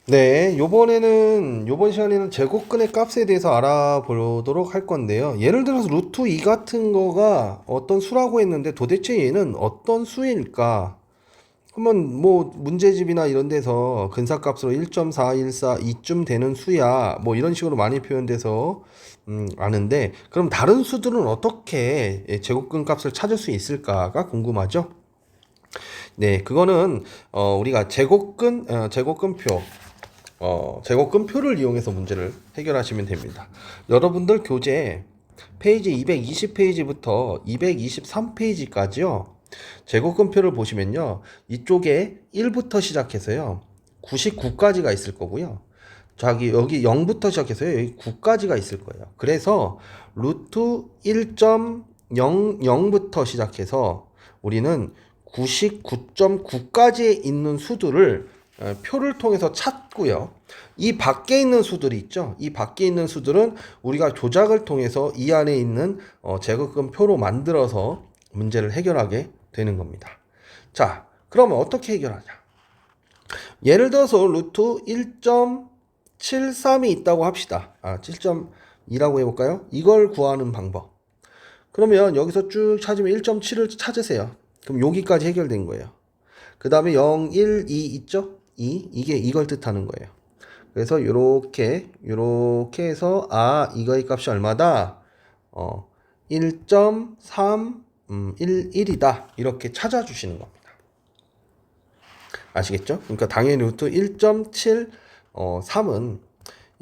네, 요번 시간에는 제곱근의 값에 대해서 알아보도록 할 건데요. 예를 들어서 루트 2 같은 거가 어떤 수라고 했는데 도대체 얘는 어떤 수일까? 그러면 뭐 문제집이나 이런 데서 근사값으로 1.414 이쯤 되는 수야 뭐 이런 식으로 많이 표현돼서 아는데, 그럼 다른 수들은 어떻게 제곱근 값을 찾을 수 있을까가 궁금하죠? 네, 그거는 우리가 제곱근표를 이용해서 문제를 해결하시면 됩니다. 여러분들 교재 페이지 220페이지부터 223페이지까지요. 제곱근표를 보시면요. 이쪽에 1부터 시작해서요. 99까지가 있을 거고요. 여기 0부터 시작해서요. 여기 9까지가 있을 거예요. 그래서 루트 1.00부터 시작해서 우리는 99.9까지에 있는 수들을 표를 통해서 찾고요. 이 밖에 있는 수들이 있죠. 이 밖에 있는 수들은 우리가 조작을 통해서 이 안에 있는 제곱근 표로 만들어서 문제를 해결하게 되는 겁니다. 자, 그러면 어떻게 해결하냐? 예를 들어서 루트 1.73이 있다고 합시다. 7.2라고 해볼까요? 이걸 구하는 방법. 그러면 여기서 쭉 찾으면 1.7을 찾으세요. 그럼 여기까지 해결된 거예요. 그 다음에 0, 1, 2 있죠? 2. 이게 이걸 뜻하는 거예요. 그래서 요렇게 해서 이거의 값이 얼마다? 1.3, 1이다. 이렇게 찾아주시는 겁니다. 아시겠죠? 그러니까 당연히 루트 1.7, 3은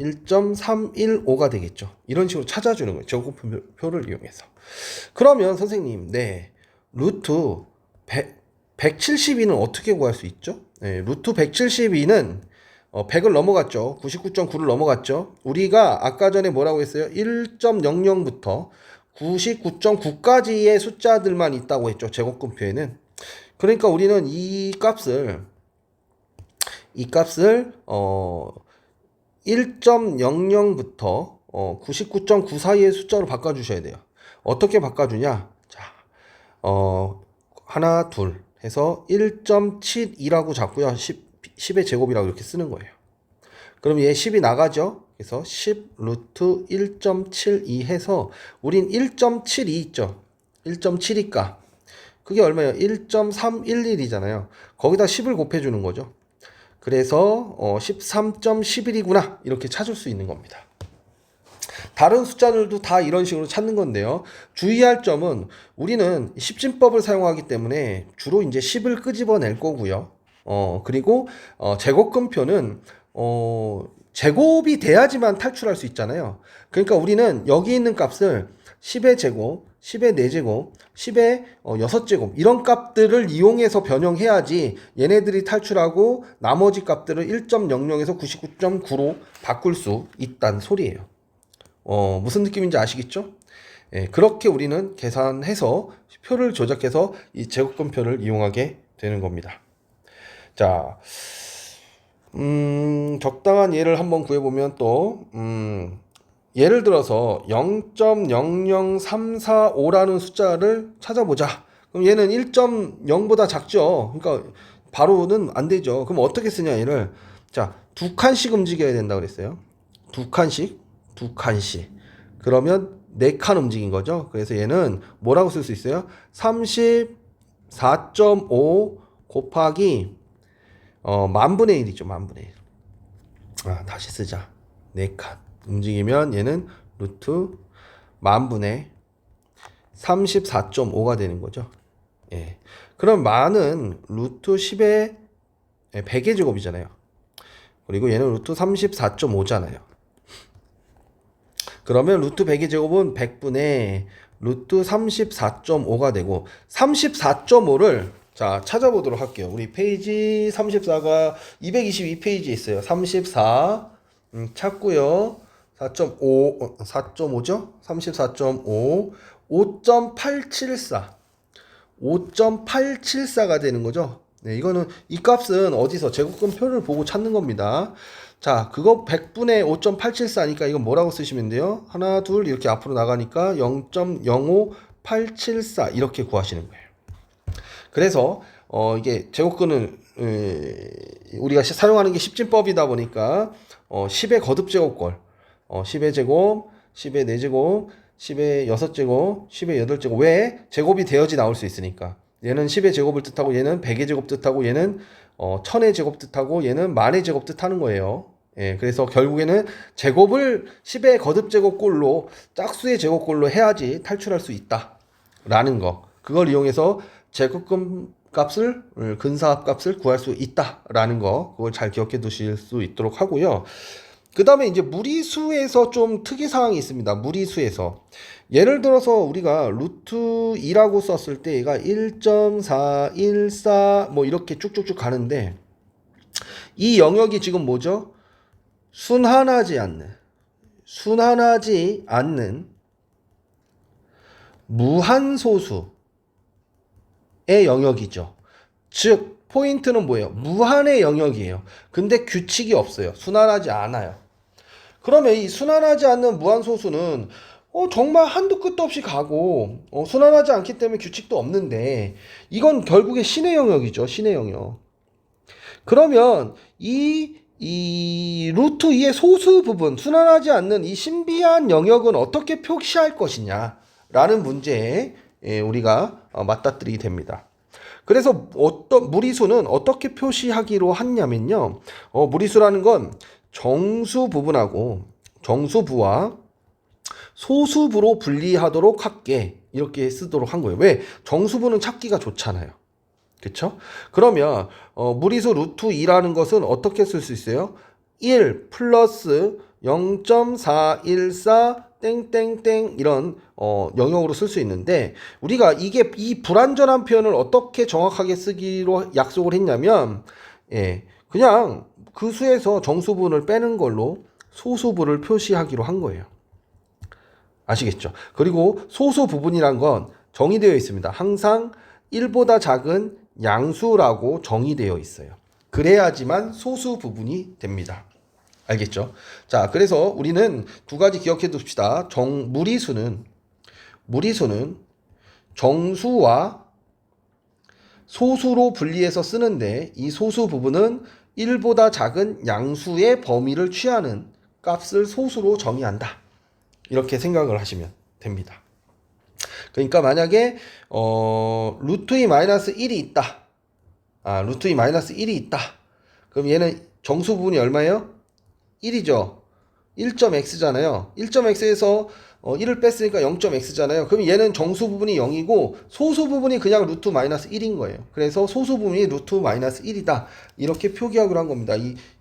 1.315가 되겠죠. 이런 식으로 찾아주는 거예요. 제곱표를 이용해서. 그러면 선생님, 네, 루트 172는 어떻게 구할 수 있죠? 네, 루트 172는 100을 넘어갔죠. 99.9를 넘어갔죠. 우리가 아까 전에 뭐라고 했어요? 1.00부터 99.9까지의 숫자들만 있다고 했죠. 제곱근표에는. 그러니까 우리는 이 값을 1.00부터 99.9 사이의 숫자로 바꿔주셔야 돼요. 어떻게 바꿔주냐? 자, 하나, 둘 해서 1.72라고 잡고요. 10의 제곱이라고 이렇게 쓰는 거예요. 그럼 얘 10이 나가죠? 그래서 10 루트 1.72 해서 우린 1.72 있죠? 1.72가 그게 얼마예요? 1.311이잖아요. 거기다 10을 곱해주는 거죠. 그래서 13.11이구나 이렇게 찾을 수 있는 겁니다. 다른 숫자들도 다 이런 식으로 찾는 건데요. 주의할 점은 우리는 십진법을 사용하기 때문에 주로 이제 10을 끄집어낼 거고요. 그리고 제곱근표는 제곱이 돼야지만 탈출할 수 있잖아요. 그러니까 우리는 여기 있는 값을 10의 제곱, 10의 4제곱, 10의 6제곱 이런 값들을 이용해서 변형해야지 얘네들이 탈출하고 나머지 값들을 1.00에서 99.9로 바꿀 수 있다는 소리예요. 무슨 느낌인지 아시겠죠? 예, 그렇게 우리는 계산해서 표를 조작해서 이 제곱근표를 이용하게 되는 겁니다. 자, 적당한 예를 한번 구해보면 또, 예를 들어서 0.00345라는 숫자를 찾아보자. 그럼 얘는 1.0보다 작죠. 그러니까 바로는 안 되죠. 그럼 어떻게 쓰냐, 얘를. 자, 두 칸씩 움직여야 된다 그랬어요. 두 칸씩. 그러면 네 칸 움직인 거죠. 그래서 얘는 뭐라고 쓸 수 있어요? 34.5 곱하기 만분의 1이죠. 만분의 1. 다시 쓰자. 네 칸 움직이면 얘는 루트 만분의 34.5가 되는 거죠. 예. 그럼 만은 루트 10의 100의 제곱이잖아요. 그리고 얘는 루트 34.5잖아요. 그러면 루트 100의 제곱은 100분의 루트 34.5가 되고 34.5를 자 찾아보도록 할게요. 우리 페이지 34가 222페이지에 있어요. 34 찾고요. 4.5 4.5죠? 34.5 5.874 5.874가 되는 거죠. 네, 이거는 이 값은 어디서 제곱근표를 보고 찾는 겁니다. 자, 그거 100분의 5.874니까 이건 뭐라고 쓰시면 돼요? 하나, 둘 이렇게 앞으로 나가니까 0.05874 이렇게 구하시는 거예요. 그래서 이게 제곱근을 우리가 사용하는 게 십진법이다 보니까 10의 거듭 제곱걸 10의 제곱, 10의 4제곱, 10의 6제곱, 10의 8제곱. 왜? 제곱이 되어지 나올 수 있으니까. 얘는 10의 제곱을 뜻하고 얘는 100의 제곱 뜻하고 얘는 1000의 제곱 뜻하고 얘는 만의 제곱 뜻하는 거예요. 예, 그래서 결국에는 제곱을 10의 거듭 제곱꼴로 짝수의 제곱꼴로 해야지 탈출할 수 있다 라는 거. 그걸 이용해서 제곱근 값을 근사합 값을 구할 수 있다 라는 거. 그걸 잘 기억해 두실 수 있도록 하고요. 그 다음에 이제 무리수에서 좀 특이사항이 있습니다. 무리수에서 예를 들어서 우리가 루트 2라고 썼을 때 얘가 1.414 뭐 이렇게 쭉쭉쭉 가는데 이 영역이 지금 뭐죠? 순환하지 않는 무한소수의 영역이죠. 즉 포인트는 뭐예요? 무한의 영역이에요. 근데 규칙이 없어요. 순환하지 않아요. 그러면 이 순환하지 않는 무한소수는 정말 한도 끝도 없이 가고 순환하지 않기 때문에 규칙도 없는데 이건 결국에 신의 영역이죠. 신의 영역. 그러면 이 루트 2의 소수 부분, 순환하지 않는 이 신비한 영역은 어떻게 표시할 것이냐 라는 문제에 우리가 맞닥뜨리게 됩니다. 그래서 무리수는 어떻게 표시하기로 했냐면요. 무리수라는 건 정수 부분하고 정수부와 소수부로 분리하도록 할게 이렇게 쓰도록 한 거예요. 왜? 정수부는 찾기가 좋잖아요. 그쵸? 그러면 무리수 루트 2라는 것은 어떻게 쓸 수 있어요? 1 플러스 0.414 땡땡땡 이런 영역으로 쓸 수 있는데 우리가 이 불완전한 표현을 어떻게 정확하게 쓰기로 약속을 했냐면 그냥 그 수에서 정수분을 빼는 걸로 소수부를 표시하기로 한 거예요. 아시겠죠? 그리고 소수 부분이란 건 정의되어 있습니다. 항상 1보다 작은 양수라고 정의되어 있어요. 그래야지만 소수 부분이 됩니다. 알겠죠? 자, 그래서 우리는 두 가지 기억해 둡시다. 무리수는 정수와 소수로 분리해서 쓰는데 이 소수 부분은 1보다 작은 양수의 범위를 취하는 값을 소수로 정의한다. 이렇게 생각을 하시면 됩니다. 그러니까 만약에 루트 2 마이너스 1이 있다. 루트 2 마이너스 1이 있다. 그럼 얘는 정수 부분이 얼마예요? 1이죠. 1.x잖아요. 1.x에서 1을 뺐으니까 0.x잖아요. 그럼 얘는 정수 부분이 0이고 소수 부분이 그냥 루트 마이너스 1인 거예요. 그래서 소수 부분이 루트 마이너스 1이다. 이렇게 표기하기로 한 겁니다.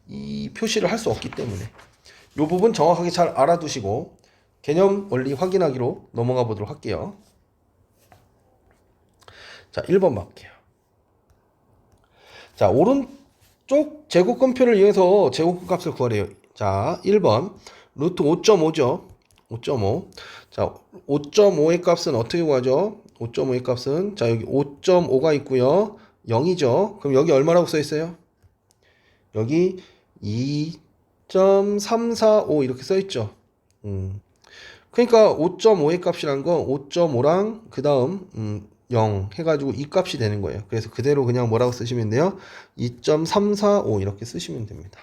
이 표시를 할 수 없기 때문에. 이 부분 정확하게 잘 알아두시고 개념 원리 확인하기로 넘어가 보도록 할게요. 자, 1번 볼게요. 자, 오른쪽 제곱근표를 이용해서 제곱근 값을 구하래요. 자, 1번 루트 5.5죠. 5.5. 자, 5.5의 값은 어떻게 구하죠? 5.5의 값은 자, 여기 5.5가 있고요. 0이죠. 그럼 여기 얼마라고 써 있어요? 여기 2.345 이렇게 써 있죠. 그러니까 5.5의 값이란 건 5.5랑 그 다음 0 해가지고 이 값이 되는 거예요. 그래서 그대로 그냥 뭐라고 쓰시면 돼요? 2.345 이렇게 쓰시면 됩니다.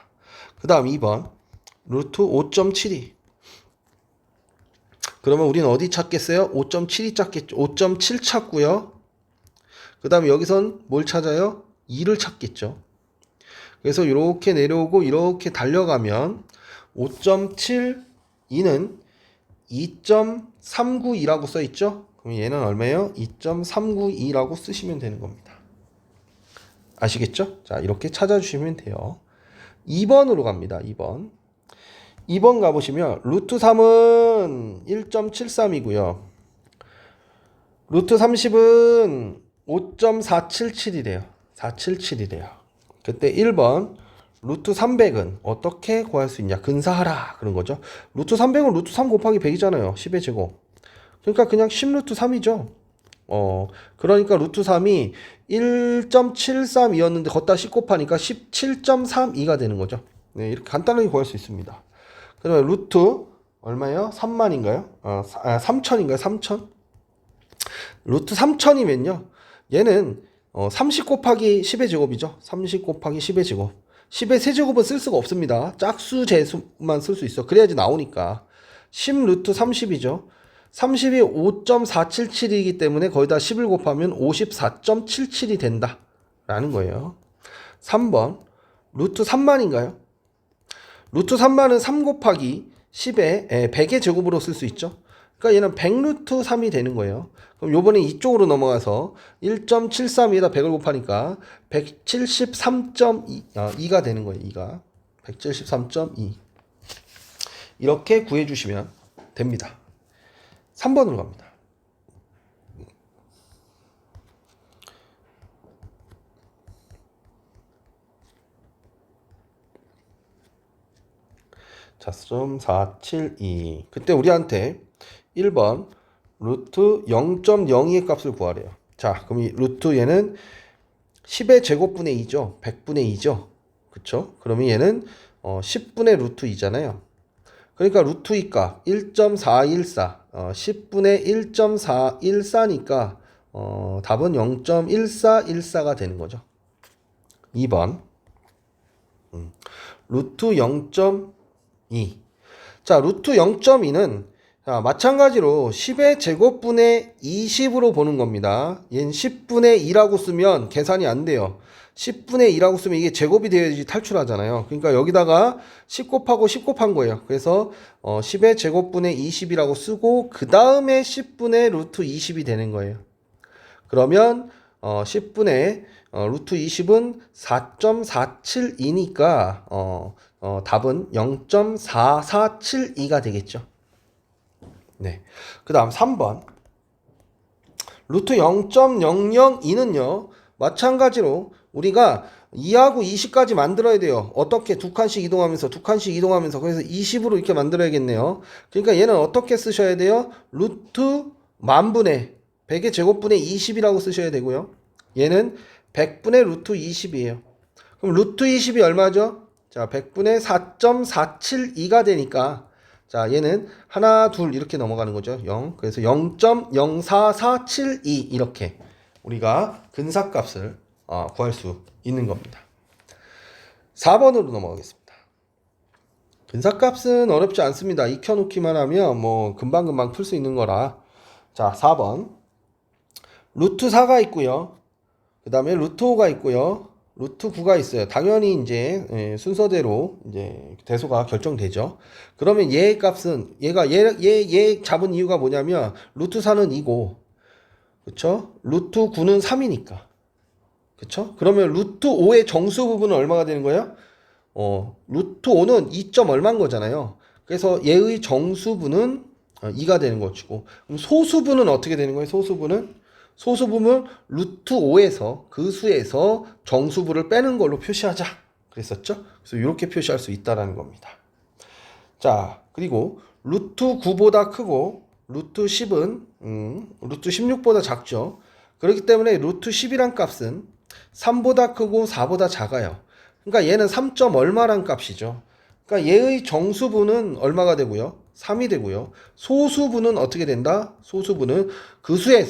그 다음 2번 루트 5.72. 그러면 우리는 어디 찾겠어요? 5.7이 찾겠죠. 5.7 찾고요. 그 다음에 여기선 뭘 찾아요? 2를 찾겠죠. 그래서 이렇게 내려오고 이렇게 달려가면 5.72는 2.392라고 써있죠? 그럼 얘는 얼마예요? 2.392라고 쓰시면 되는 겁니다. 아시겠죠? 자, 이렇게 찾아주시면 돼요. 2번으로 갑니다. 2번 가보시면 루트 3은 1.73이고요. 루트 30은 5.477이래요. 477이래요. 그때 1번 루트 300은 어떻게 구할 수 있냐? 근사하라 그런 거죠. 루트 300은 루트 3 곱하기 100이잖아요. 10의 제곱. 그러니까 그냥 10루트 3이죠. 그러니까 루트 3이 1.732였는데 걷다 10 곱하니까 17.32가 되는 거죠. 네, 이렇게 간단하게 구할 수 있습니다. 그러면 루트 얼마예요? 3만인가요? 3천인가요? 3천? 루트 3천이면요. 얘는 30 곱하기 10의 제곱이죠. 30 곱하기 10의 제곱. 10의 세제곱은 쓸 수가 없습니다. 짝수 재수만 쓸 수 있어. 그래야지 나오니까. 10 루트 30이죠. 30이 5.477이기 때문에 거기다 10을 곱하면 54.77이 된다. 라는 거예요. 3번. 루트 3만인가요? 루트 3만은 3 곱하기 10의 100의 제곱으로 쓸 수 있죠. 그러니까 얘는 100 루트 3이 되는 거예요. 그럼 요번에 이쪽으로 넘어가서 1.73에다 100을 곱하니까 173.2가 되는 거예요. 2가 173.2 이렇게 구해주시면 됩니다. 3번으로 갑니다. 자, 472. 그때 우리한테 1번 루트 0.02의 값을 구하래요. 자, 그럼 이 루트 얘는 10의 제곱분의 2죠. 100분의 2죠. 그쵸? 그러면 얘는 10분의 루트 2잖아요. 그러니까 루트 2 값 1.414. 10분의 1.414니까 답은 0.1414가 되는 거죠. 2번. 루트 0.2. 자, 루트 0.2는 자, 마찬가지로 10의 제곱분의 20으로 보는 겁니다. 얘는 10분의 2라고 쓰면 계산이 안 돼요. 10분의 2라고 쓰면 이게 제곱이 되어야지 탈출하잖아요. 그러니까 여기다가 10 곱하고 10 곱한 거예요. 그래서 10의 제곱분의 20이라고 쓰고 그 다음에 10분의 루트 20이 되는 거예요. 그러면 10분의 루트 20은 4.472니까 답은 0.4472가 되겠죠. 네. 그 다음 3번. 루트 0.002는요, 마찬가지로 우리가 2하고 20까지 만들어야 돼요. 어떻게? 두 칸씩 이동하면서, 그래서 20으로 이렇게 만들어야겠네요. 그러니까 얘는 어떻게 쓰셔야 돼요? 루트 만분의 100의 제곱분의 20이라고 쓰셔야 되고요. 얘는 100분의 루트 20이에요. 그럼 루트 20이 얼마죠? 자, 100분의 4.472가 되니까 자, 얘는 하나, 둘 이렇게 넘어가는 거죠. 0. 그래서 0.04472 이렇게 우리가 근사값을 구할 수 있는 겁니다. 4번으로 넘어가겠습니다. 근사값은 어렵지 않습니다. 익혀놓기만 하면 뭐 금방금방 풀 수 있는 거라. 자, 4번. 루트 4가 있고요. 그 다음에 루트 5가 있고요. 루트 9가 있어요. 당연히 이제 순서대로 이제 대소가 결정되죠. 그러면 얘의 값은 얘 잡은 이유가 뭐냐면 루트 4는 2고 그쵸? 루트 9는 3이니까. 그쵸? 그러면 루트 5의 정수 부분은 얼마가 되는 거예요? 루트 5는 2점 얼마인 거잖아요. 그래서 얘의 정수분은 2가 되는 것이고 그럼 소수분은 어떻게 되는 거예요? 소수분은 루트 5에서 그 수에서 정수분을 빼는 걸로 표시하자 그랬었죠. 그래서 이렇게 표시할 수 있다라는 겁니다. 자, 그리고 루트 9보다 크고 루트 10은 루트 16보다 작죠. 그렇기 때문에 루트 10이란 값은 3보다 크고 4보다 작아요. 그러니까 얘는 3점 얼마란 값이죠. 그러니까 얘의 정수분은 얼마가 되고요? 3이 되고요. 소수분은 어떻게 된다? 소수분은 그 수의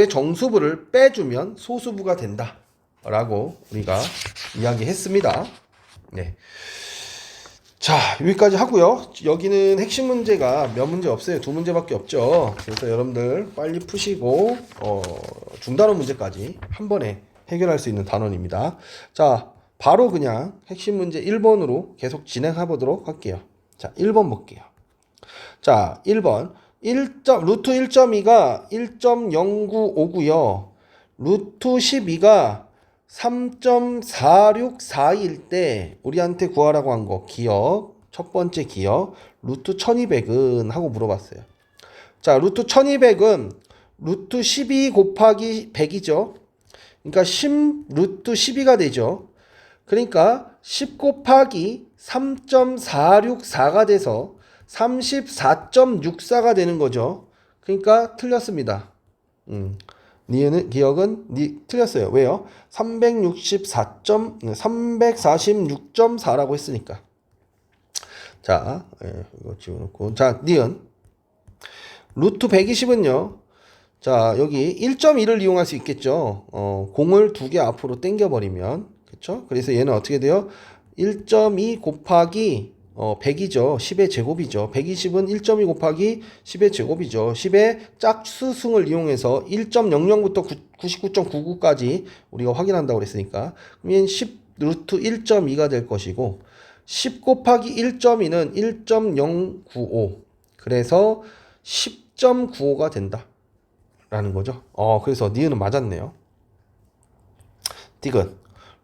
정수부를 빼주면 소수부가 된다 라고 우리가 이야기했습니다. 네. 자, 여기까지 하고요. 여기는 핵심 문제가 몇 문제 없어요. 2문제밖에 없죠. 그래서 여러분들 빨리 푸시고 중단원 문제까지 한 번에 해결할 수 있는 단원입니다. 자, 바로 그냥 핵심 문제 1번으로 계속 진행해 보도록 할게요. 자, 1번 볼게요. 자, 1번 루트 1.2가 1.0959고요. 루트 12가 3.4642일 때 우리한테 구하라고 한 거 기억. 첫 번째 기억. 루트 1200은 하고 물어봤어요. 자, 루트 1200은 루트 12 곱하기 100이죠. 그러니까 10 루트 12가 되죠. 그러니까 10 곱하기 3.464가 돼서 34.64가 되는 거죠. 그러니까 틀렸습니다. 니은 기억은 틀렸어요. 왜요? 346.4라고 했으니까. 자, 이거 지워놓고. 자, 니은. 루트 120은요. 자, 여기 1.2를 이용할 수 있겠죠. 공을 두 개 앞으로 당겨버리면. 그쵸? 그래서 얘는 어떻게 돼요? 1.2 곱하기 100이죠. 10의 제곱이죠. 120은 1.2 곱하기 10의 제곱이죠. 10의 짝수승을 이용해서 1.00부터 99.99까지 우리가 확인한다고 그랬으니까 그러면 10 루트 1.2가 될 것이고 10 곱하기 1.2는 1.095 그래서 10.95가 된다 라는 거죠. 그래서 니은은 맞았네요. 디귿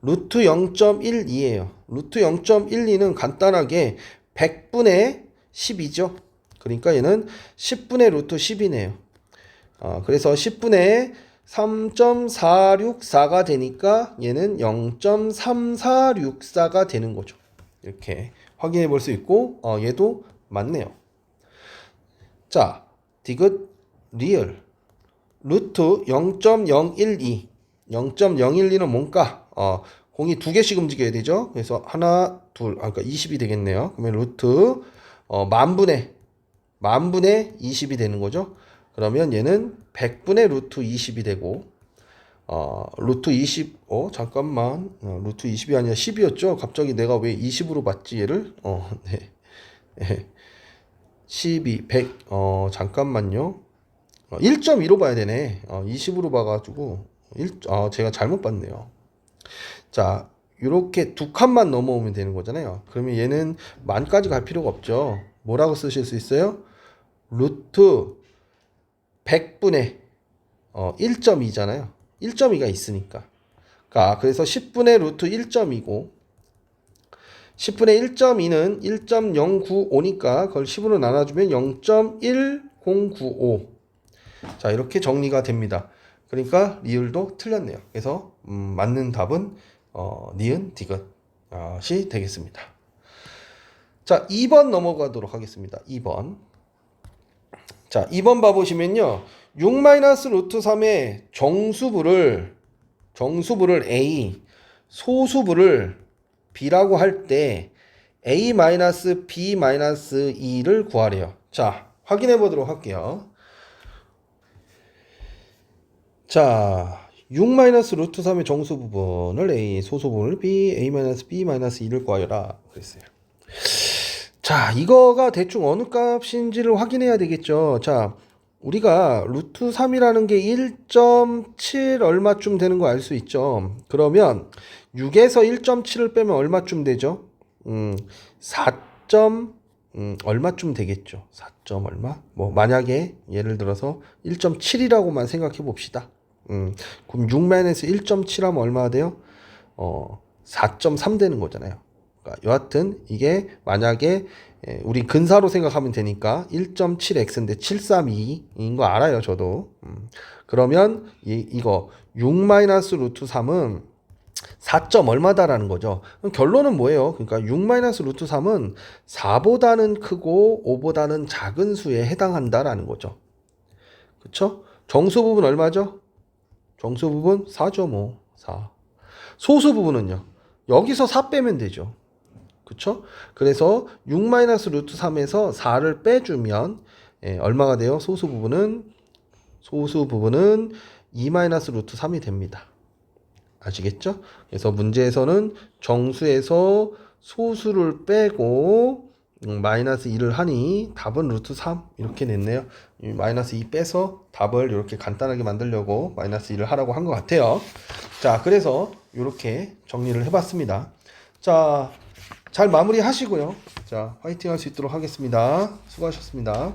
루트 0.12예요. 루트 0.12는 간단하게 100분의 10이죠. 그러니까 얘는 10분의 루트 10이네요. 그래서 10분의 3.464가 되니까 얘는 0.3464가 되는 거죠. 이렇게 확인해 볼 수 있고 얘도 맞네요. 자, 디귿 리을 루트 0.012 0.012는 뭔가? 공이 두 개씩 움직여야 되죠. 그래서 하나, 둘, 그러니까 20이 되겠네요. 그러면 루트 만분의 20이 되는 거죠. 그러면 얘는 100분의 루트 20이 되고 루트 20, 잠깐만. 루트 20이 아니라 10이었죠. 갑자기 내가 왜 20으로 봤지 얘를? 네. 12, 100, 잠깐만요. 1.2로 봐야 되네. 20으로 봐가지고 제가 잘못 봤네요. 자, 이렇게 두 칸만 넘어오면 되는 거잖아요. 그러면 얘는 만까지 갈 필요가 없죠. 뭐라고 쓰실 수 있어요? 루트 100분의 1.2잖아요. 1.2가 있으니까. 그래서 10분의 루트 1.2고 10분의 1.2는 1.095니까 그걸 10으로 나눠주면 0.1095. 자, 이렇게 정리가 됩니다. 그러니까 리을도 틀렸네요. 그래서 맞는 답은 니은 디귿이 되겠습니다. 자, 2번 넘어가도록 하겠습니다. 2번. 자, 2번 봐보시면요. 6-루트 3의 정수부를 A, 소수부를 B라고 할 때 A-B-2를 구하래요. 자, 확인해 보도록 할게요. 자, 6-루트 3의 정수 부분을 A, 소수 부분을 B, A-B-2를 구하여라 그랬어요. 자, 이거가 대충 어느 값인지를 확인해야 되겠죠. 자, 우리가 루트 3이라는 게 1.7 얼마쯤 되는 거 알 수 있죠. 그러면 6에서 1.7을 빼면 얼마쯤 되죠? 4. 얼마쯤 되겠죠. 4. 얼마? 뭐 만약에 예를 들어서 1.7이라고만 생각해 봅시다. 그럼 6-1.7 하면 얼마가 돼요? 4.3 되는 거잖아요. 그러니까 여하튼 이게 만약에 우리 근사로 생각하면 되니까 1.7x인데 732인 거 알아요, 저도. 그러면 이거 6-루트 3은 4. 얼마다라는 거죠. 그럼 결론은 뭐예요? 그러니까 6-루트 3은 4보다는 크고 5보다는 작은 수에 해당한다라는 거죠. 그쵸? 정수 부분 얼마죠? 정수 부분 4죠, 뭐. 4. 소수 부분은요? 여기서 4 빼면 되죠. 그쵸? 그래서 6-루트 3에서 4를 빼주면 얼마가 돼요? 소수 부분은 2-루트 3이 됩니다. 아시겠죠? 그래서 문제에서는 정수에서 소수를 빼고 -2를 하니 답은 루트 3 이렇게 냈네요. -2 빼서 답을 이렇게 간단하게 만들려고 -2를 하라고 한 것 같아요. 자, 그래서 이렇게 정리를 해봤습니다. 자, 잘 마무리 하시고요. 자, 화이팅 할 수 있도록 하겠습니다. 수고하셨습니다.